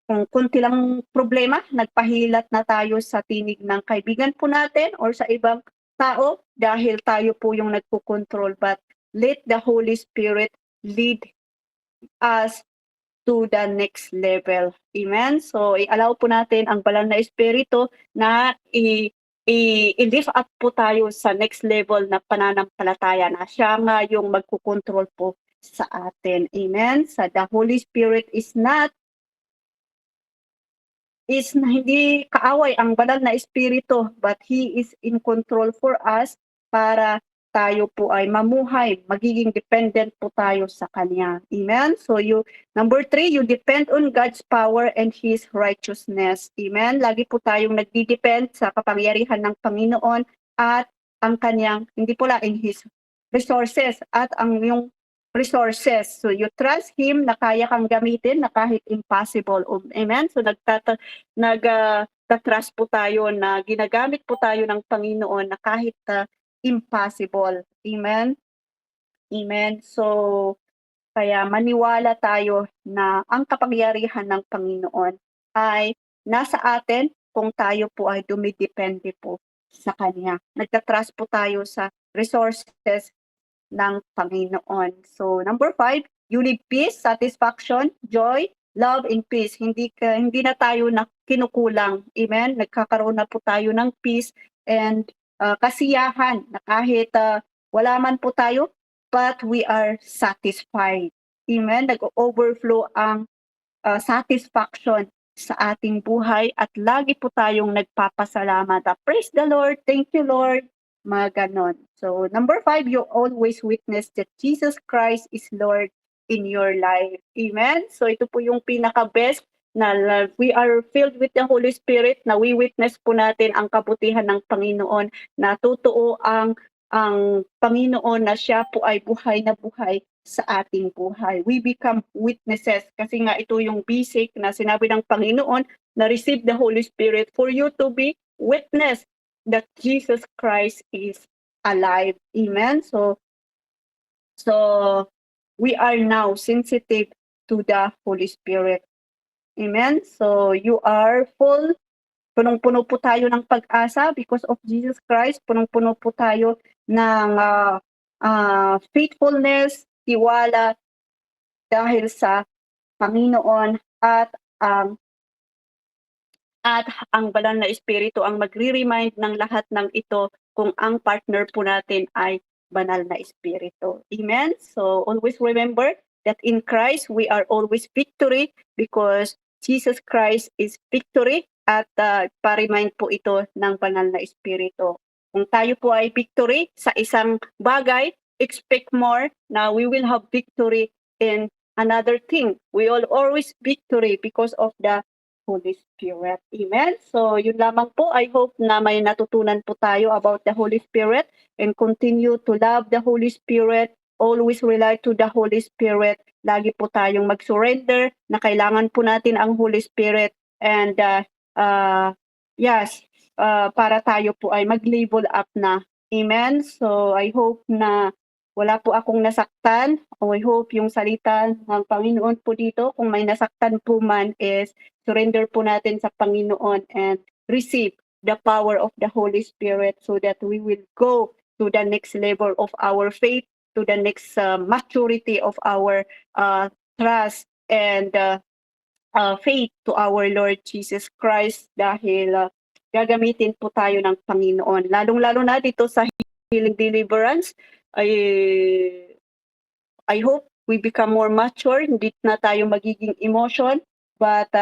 kung konti lang problema, nagpahilat na tayo sa tinig ng kaibigan po natin or sa ibang tao dahil tayo po yung nagpo-control. But let the Holy Spirit lead us to the next level. Amen? So, i-allow po natin ang banal na espiritu na i-lift up po tayo sa next level na pananampalataya na siya nga yung magkukontrol po sa atin. Amen? So, the Holy Spirit is hindi kaaway ang banal na espiritu, but He is in control for us para tayo po ay mamuhay, magiging dependent po tayo sa Kanya. Amen? So number 3, you depend on God's power and His righteousness. Amen? Lagi po tayong nagdi-depend sa kapangyarihan ng Panginoon at ang Kanyang, hindi po lang in His resources at ang yung resources. So you trust Him na kaya kang gamitin na kahit impossible. Amen? So nag-trust po tayo na ginagamit po tayo ng Panginoon na kahit impossible. Amen? Amen. So, kaya maniwala tayo na ang kapangyarihan ng Panginoon ay nasa atin kung tayo po ay dumidepende po sa Kanya. Nagtatrust po tayo sa resources ng Panginoon. So, number 5, you live peace, satisfaction, joy, love, and peace. Hindi na tayo na kinukulang. Amen? Nagkakaroon na po tayo ng peace and kasiyahan na kahit wala man po tayo, but we are satisfied. Amen? Nag-overflow ang satisfaction sa ating buhay at lagi po tayong nagpapasalamat. Praise the Lord. Thank you, Lord. Mga ganon. So, number 5, you always witness that Jesus Christ is Lord in your life. Amen? So, ito po yung pinaka-best na we are filled with the Holy Spirit, na we witness po natin ang kabutihan ng Panginoon, na totoo ang Panginoon na siya po ay buhay na buhay sa ating buhay. We become witnesses kasi nga ito yung basic na sinabi ng Panginoon na receive the Holy Spirit for you to be witness that Jesus Christ is alive. Amen? So we are now sensitive to the Holy Spirit. Amen? So you are full. Punong-puno po tayo ng pag-asa because of Jesus Christ. Punong-puno po tayo ng faithfulness, tiwala dahil sa Panginoon at ang banal na espiritu ang magre-remind ng lahat ng ito kung ang partner po natin ay banal na espiritu. Amen? So always remember that in Christ we are always victory because Jesus Christ is victory at pa-remind po ito ng banal na espiritu. Kung tayo po ay victory sa isang bagay, expect more na we will have victory in another thing. We will always victory because of the Holy Spirit. Amen? So, yun lamang po. I hope na may natutunan po tayo about the Holy Spirit and continue to love the Holy Spirit. Always rely to the Holy Spirit. Lagi po tayong mag-surrender na kailangan po natin ang Holy Spirit and para tayo po ay mag-level up na. Amen? So, I hope na wala po akong nasaktan. I hope yung salita ng Panginoon po dito, kung may nasaktan po man, is surrender po natin sa Panginoon and receive the power of the Holy Spirit so that we will go to the next level of our faith, to the next maturity of our trust and faith to our Lord Jesus Christ dahil gagamitin po tayo ng Panginoon. Lalong-lalo na dito sa healing deliverance, I hope we become more mature, hindi na tayo magiging emotion, but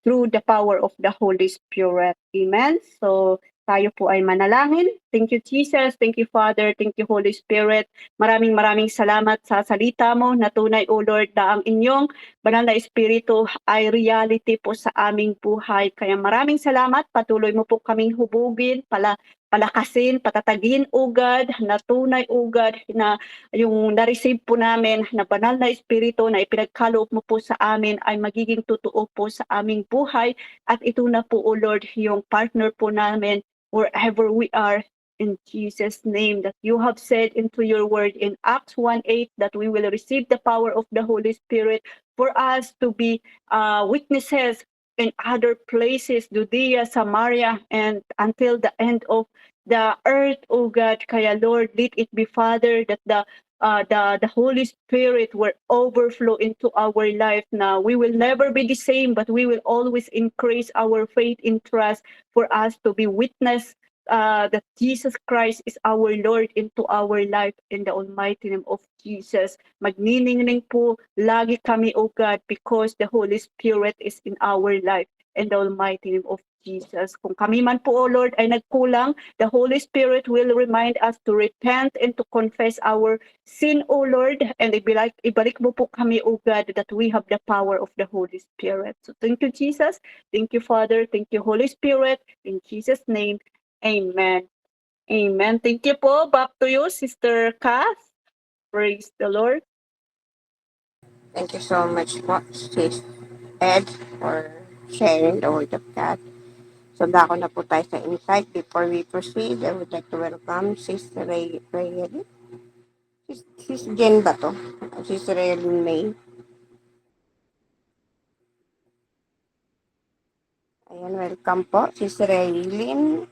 through the power of the Holy Spirit. Amen? So, tayo po ay manalangin. Thank you, Jesus. Thank you, Father. Thank you, Holy Spirit. Maraming salamat sa salita mo na tunay, O Lord, na ang inyong banal na espiritu ay reality po sa aming buhay. Kaya maraming salamat. Patuloy mo po kaming hubugin, palakasin, patatagin ugad, na tunay ugad na yung na-receive po namin na banal na espiritu na ipinagkaloob mo po sa amin ay magiging totoo po sa aming buhay. At ito na po, O Lord, yung partner po namin wherever we are, in Jesus' name, that you have said into your word in Acts 1:8 that we will receive the power of the Holy Spirit for us to be witnesses in other places, Judea, Samaria, and until the end of the earth, oh God. Kaya Lord, let it be, Father, that the Holy Spirit will overflow into our life now. We will never be the same, but we will always increase our faith in trust for us to be witness that Jesus Christ is our Lord into our life in the almighty name of Jesus. Magniningning po lagi kami, O God, because the Holy Spirit is in our life in the almighty name of Jesus. Kung kami man po, O Lord, ay nagkulang, the Holy Spirit will remind us to repent and to confess our sin, O Lord, and ibalik mo po kami, O God, that we have the power of the Holy Spirit. So thank you, Jesus. Thank you, Father. Thank you, Holy Spirit. In Jesus' name, amen. Amen. Thank you po. Back to you, Sister Kath. Praise the Lord. Thank you so much po, Sis Ed, for sharing the word of God. So, dako na po tayo sa insight. Before we proceed, I would like to welcome Sister Rayeli. Sis Jen ba to? Sister Rayeli May. Ayan, welcome po, Sister Raylene.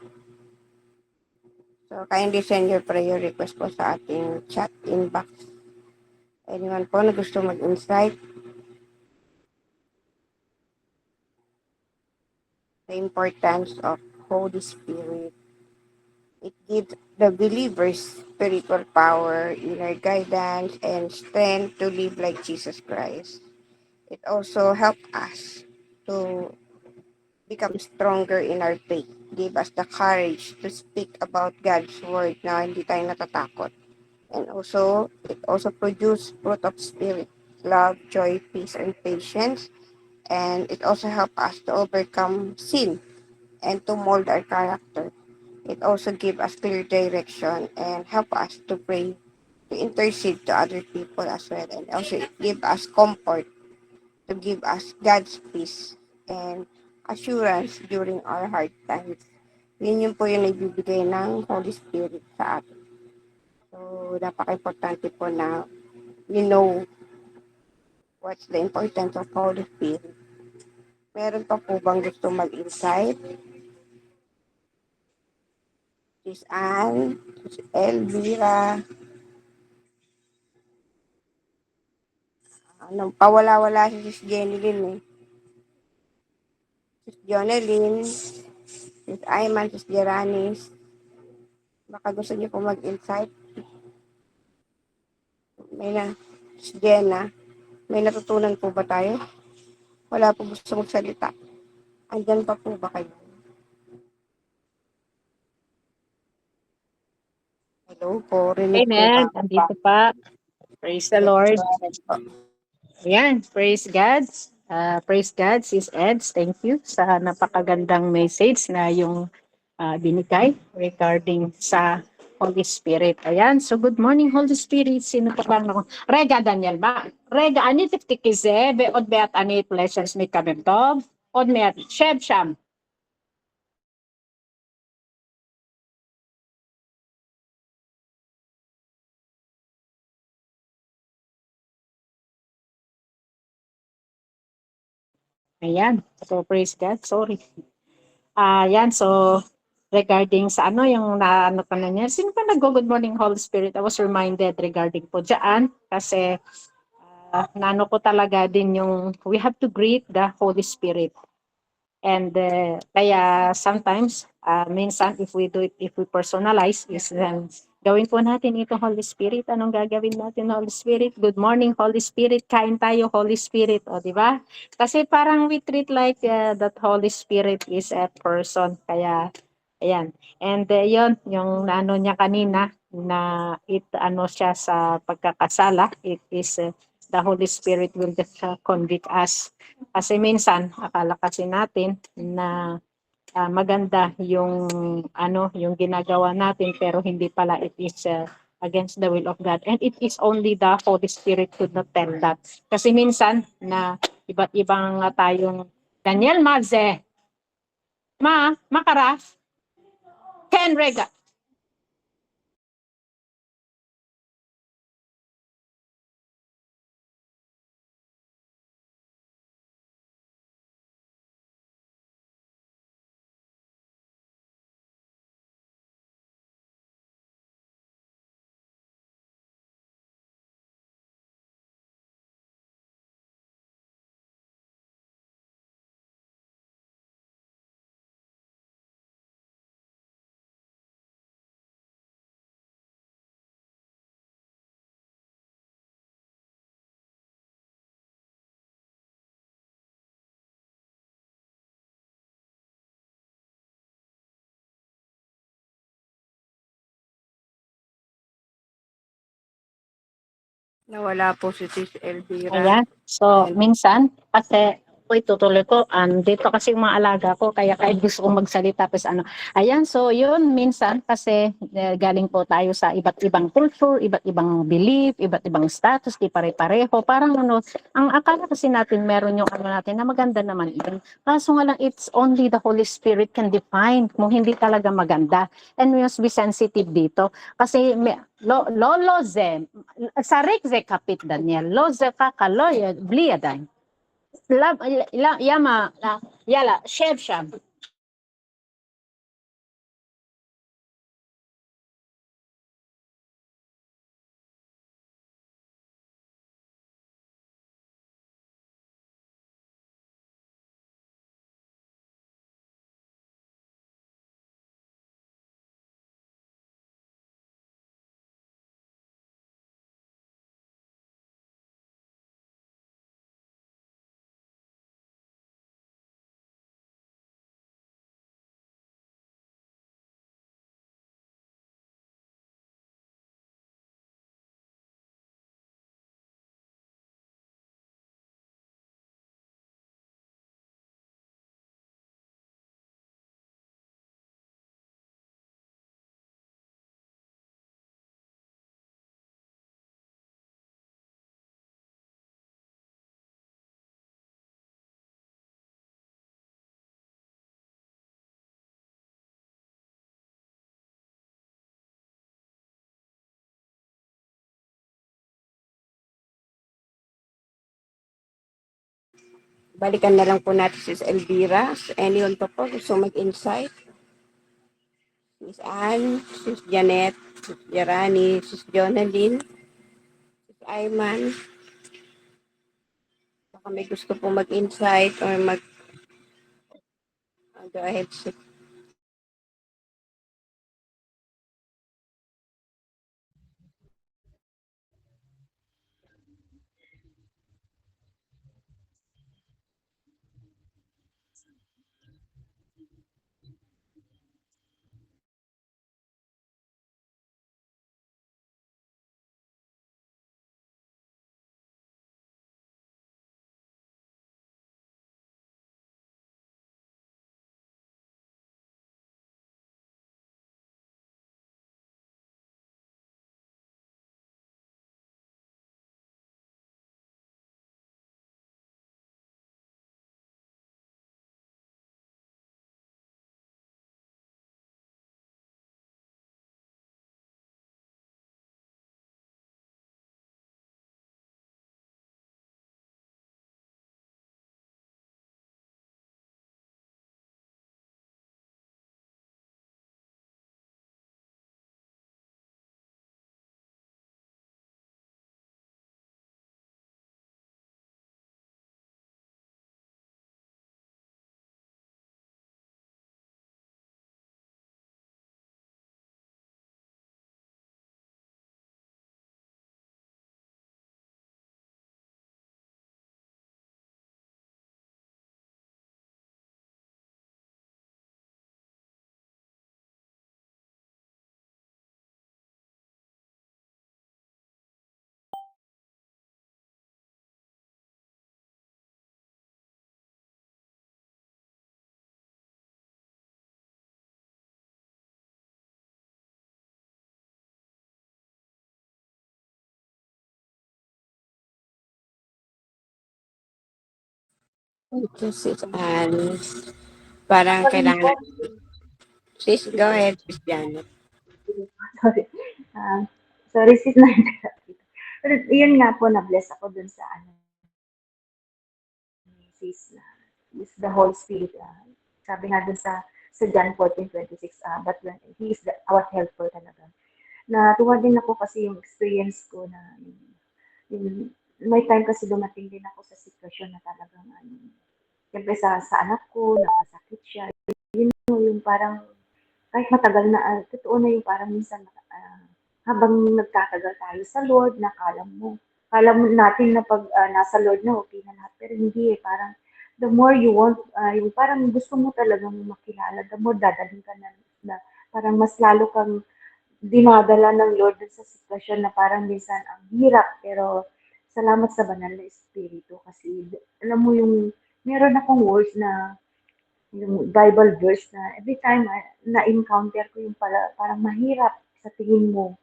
So, kindly send your prayer request po sa ating chat inbox. Anyone po na gusto mag-insight, the importance of Holy Spirit. It gives the believers spiritual power, inner guidance, and strength to live like Jesus Christ. It also helps us to become stronger in our faith. Give us the courage to speak about God's word na hindi tayo natatakot. And also, it also produces fruit of spirit, love, joy, peace, and patience. And it also helps us to overcome sin and to mold our character. It also gives us clear direction and help us to pray, to intercede to other people as well. And also it gives us comfort, to give us God's peace and assurance during our hard times. Yun po yung nagbibigay ng Holy Spirit sa atin. So, napaka-importante po na we know what's the importance of Holy Spirit. Meron pa po bang gusto mag-insight? Sis Anne, Sis Elvira, pawala-wala si Sis Jenny Lynn eh. Sis Jonelyn, Sis Ayman, Sis Jeranis. Baka gusto niyo po mag-insight. Sis Jenna, may natutunan po ba tayo? Wala po gusto magsalita. Andyan pa po ba kayo? Hello po, rinig po Amen. ba? Andito pa. Praise the Lord. Ayan. Praise God, Sis Eds. Thank you sa napakagandang message na yung binigay regarding sa Holy Spirit. Ayan. So, good morning, Holy Spirit. Sino pa bang ako? Rega Daniel ba? Rega, anit iftikize, be od beat anit lessons mi kabemtov, od meat sheb sham. Ayan. So, praise God. Sorry. Yan, so regarding sa ano yung naano ka na niya, sino pa nag-good morning Holy Spirit? I was reminded regarding po dyan kasi naano ko talaga din yung we have to greet the Holy Spirit. And kaya sometimes, minsan if we do it, if we personalize, is gawin po natin ito Holy Spirit. Anong gagawin natin Holy Spirit? Good morning Holy Spirit, kain tayo Holy Spirit. O di ba? Kasi parang we treat like that Holy Spirit is a person. Kaya, ayan. And yun, yung ano niya kanina, na ano siya sa pagkakasala, it is the Holy Spirit will just convict us. Kasi minsan, akala kasi natin na maganda yung yung ginagawa natin pero hindi pala it is against the will of God, and it is only the Holy Spirit could not tell that. Kasi minsan na iba't ibang tayong Daniel Madze, Makara, Ken Rega. Nawala po si Sis Elvira. Ayan. So, minsan, kasi, uy, tutuloy ko, dito kasi yung mga alaga ko, kaya kahit gusto kong magsalita, tapos ayan, so yun, minsan, kasi galing po tayo sa iba't ibang culture, iba't ibang belief, iba't ibang status, di pare-pareho, parang ang akala kasi natin, meron yung natin, na maganda naman yun. Kaso nga lang, it's only the Holy Spirit can define kung hindi talaga maganda. And we must be sensitive dito. Kasi, loloze, Sarek ze kapit Daniel, loze kakaloy, bliadan. Yama, yala, sheb. Balikan na lang po natin Sis Elvira. Anyone pa po gusto mag-insight? Miss Anne, Sis Janet, Sis Jarani, Sis Jonalyn, Sis Ayman. Baka may gusto po mag-insight or go ahead, Sis. Ito, sis Alice. Parang Sabihin ko, kailangan, sis, go ahead, sis Janet. sorry. Ah, sorry, sis na pero yun nga po, na-bless ako dun sa ano, sis na is the Holy Spirit. Sabi nga dun sa John 14:26, but when He is our helper talaga. Natuwa din ako kasi yung experience ko na yung, may time kasi dumating din ako sa sitwasyon na talagang siyempre sa anak ko, nakasakit siya. Yung parang kahit matagal na, totoo na yung parang minsan habang nagtatagal tayo sa Lord, kala mo natin na pag nasa Lord na okay na lahat, pero hindi eh, parang the more you want, yung parang gusto mo talagang makilala, the more dadalhin ka na parang mas lalo kang dinadala ng Lord dun sa sitwasyon na parang minsan ang hirap, pero salamat sa banal na Espiritu kasi alam mo yung meron akong words na yung Bible verse na every time na-encounter ko yung parang mahirap sa tingin mo.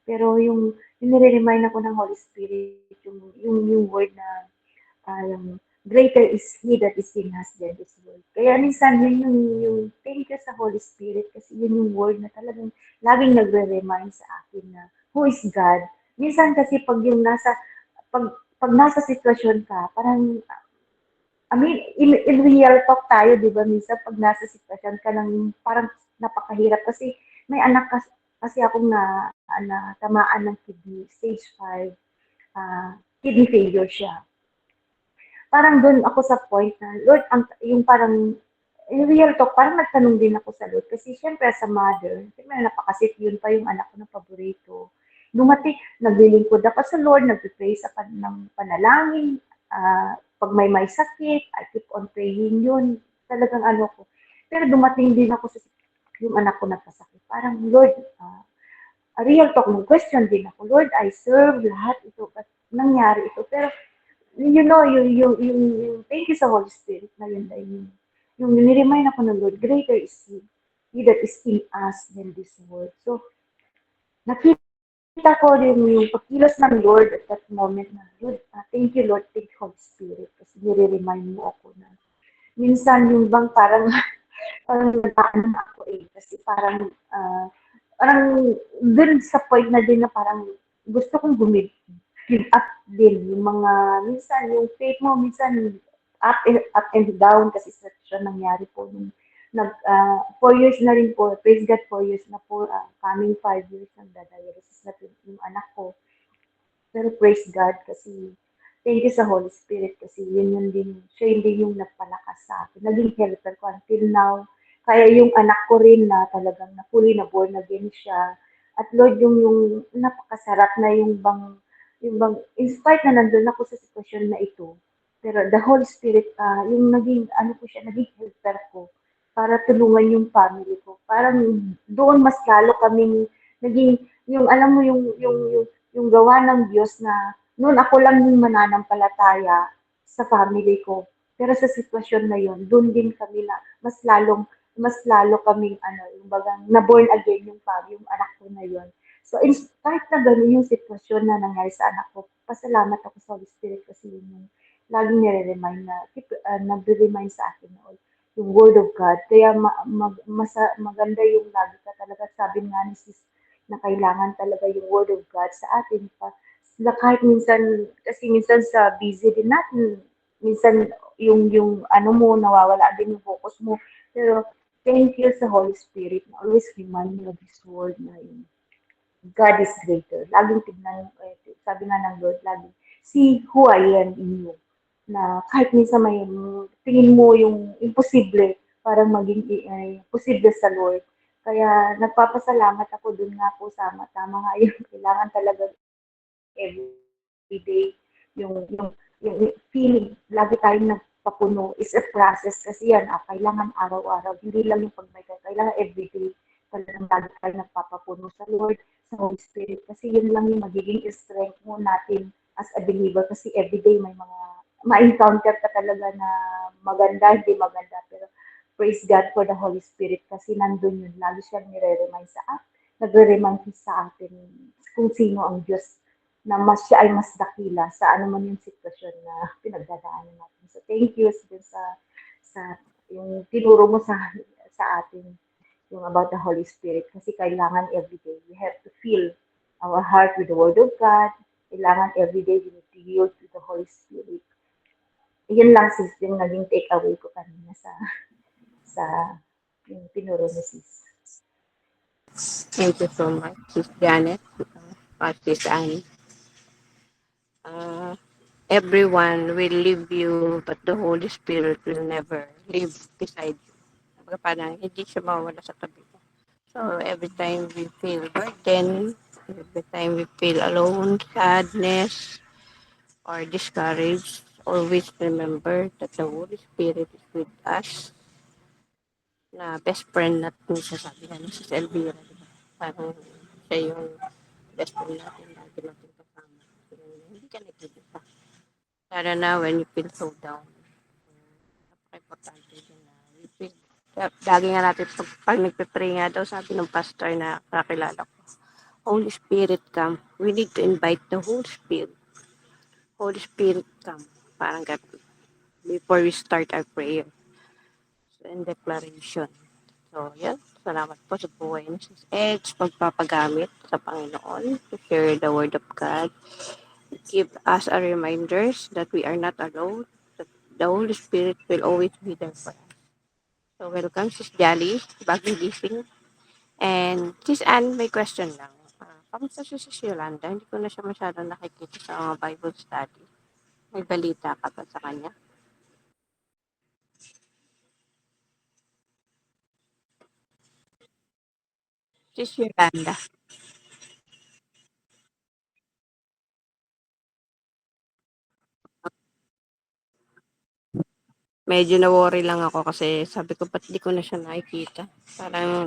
Pero yung nire-remind ako ng Holy Spirit, yung word na greater is He that is in us than this world. Kaya minsan yun yung thank you sa Holy Spirit kasi yun yung word na talagang laging nagre-remind sa akin na who is God. Minsan kasi pag nasa sitwasyon ka, parang I mean, in real talk tayo, di ba? Minsan pag nasa sitwasyon ka ng parang napakahirap kasi may anak kasi akong na tamaan ng kidney, stage 5, kidney failure siya. Parang doon ako sa point na, Lord, yung parang, in real talk, parang nagtanong din ako sa Lord. Kasi syempre, as a mother, syempre, napakasit yun pa yung anak ko na paborito. Dumating, naglilingkod ako sa Lord, nagpipray sa ng panalangin, pag may sakit, I keep on praying yun. Talagang ano ko. Pero dumating din ako sa yung anak ko nagkasakit. Parang, Lord, real talk, nung question din ako, Lord, I serve lahat ito, but nangyari ito. Pero you know, yung thank you sa Holy Spirit na yun, yung niremind ako ng Lord, greater is He that is in us than this world. So, nakita ko rin yung pagkilos ng Lord at that moment na, Lord, thank you Lord, thank you Holy Spirit. Kasi nire-remind mo ako na, minsan yung bang parang, parang nataan ako eh, kasi parang dun sa point na din na parang gusto kong give up din yung mga minsan yung faith mo minsan up and down kasi siya nangyari po nung 4 years na rin po, praise God 4 years na po, coming 5 years ng dialysis na yung anak ko. Pero praise God kasi thank you sa Holy Spirit kasi yun din, siya yun din yung nagpalakas sa akin. Naging helper ko until now. Kaya yung anak ko rin na talagang na fully na born again siya. At Lord, yung napakasarap na yung bang, in spite na nandun ako sa sitwasyon na ito, pero the Holy Spirit, yung naging, ano ko siya, naging helper ko para tulungan yung family ko. Parang doon mas lalo kaming naging, yung alam mo yung gawa ng Diyos na noon ako lang yung mananampalataya sa family ko. Pero sa sitwasyon na yon, doon din kami na mas lalo kaming yung bagang na born again yung family, yung anak ko na yon. So kahit na gano'n yung sitwasyon na nangyari sa anak ko, pasalamat ako sa Holy Spirit kasi yun yung laging nire-remind nagre-remind sa akin na yung Word of God. Kaya maganda yung lagi ka talaga sabi nga ni Sis na kailangan talaga yung Word of God sa atin pa. Na kahit minsan, kasi minsan sa busy din natin, minsan yung ano mo, nawawala din yung focus mo. Pero thank you sa Holy Spirit na always remind me of His Word na yun. God is greater. Laging tignan, sabi nga ng Lord, laging, see who I am in you. Na kahit minsan may tingin mo yung imposible, parang maging posible sa Lord. Kaya nagpapasalamat ako dun nga po tama nga yung kailangan talaga everyday yung feeling, lagi tayong nagpapuno is a process kasi yan, kailangan araw-araw, hindi lang yung pag may kailangan everyday, talagang lagi tayo nagpapapuno sa Lord, sa Holy Spirit, kasi yun lang yung magiging strength mo natin as a believer, kasi everyday may mga ma-encounter ka talaga na maganda, hindi maganda, pero praise God for the Holy Spirit kasi nandun yun, lagi siyang nire-remind sa atin, nagre-remind sa atin kung sino ang Diyos na mas siya ay mas dakila sa anuman yung sitwasyon na pinagdadaanan natin. So thank you din sa yung tinuro mo sa atin yung about the Holy Spirit kasi kailangan everyday we have to fill our heart with the Word of God. Kailangan everyday we need to yield to the Holy Spirit. Yun lang sis yung naging take away ko kanina sa yung tinuro ni sis. Thank you so much, Sis Janet, Sis Annie. Everyone will leave you, but the Holy Spirit will never leave beside you. Kumbaga parang hindi siya mawala sa tabi mo. So, every time we feel burden, every time we feel alone, sadness, or discouraged, always remember that the Holy Spirit is with us. Na best friend natin siya, sabi nga ni Sis Elvira. Diba? Parang siya yung best friend natin, lagi natin kasama. So, hindi ka nag-iisa. Lalo na when you feel so down. Napaka-importante din na we feel. Lagi nga natin, pag nagpe-pray nga daw, sabi ng pastor na kakilala ko, Holy Spirit come. We need to invite the Holy Spirit. Holy Spirit come. Parang ganun. Before we start our prayer and declaration. So, yan. Salamat po sa buhay ni Sis Edge, pagpapagamit sa Panginoon to share the Word of God. Give us a reminders that we are not alone, that the Holy Spirit will always be there for us. So, welcome, Sis Jolly, bagong gising. And, Sis Anne, may question lang. Kamusta si Sis Yolanda? Hindi ko na siya masyadong nakikita sa mga Bible study. May balita ka ba sa kanya? Sis Yolanda. Medyo na-worry lang ako kasi sabi ko, ba't di ko na siya nakikita? Parang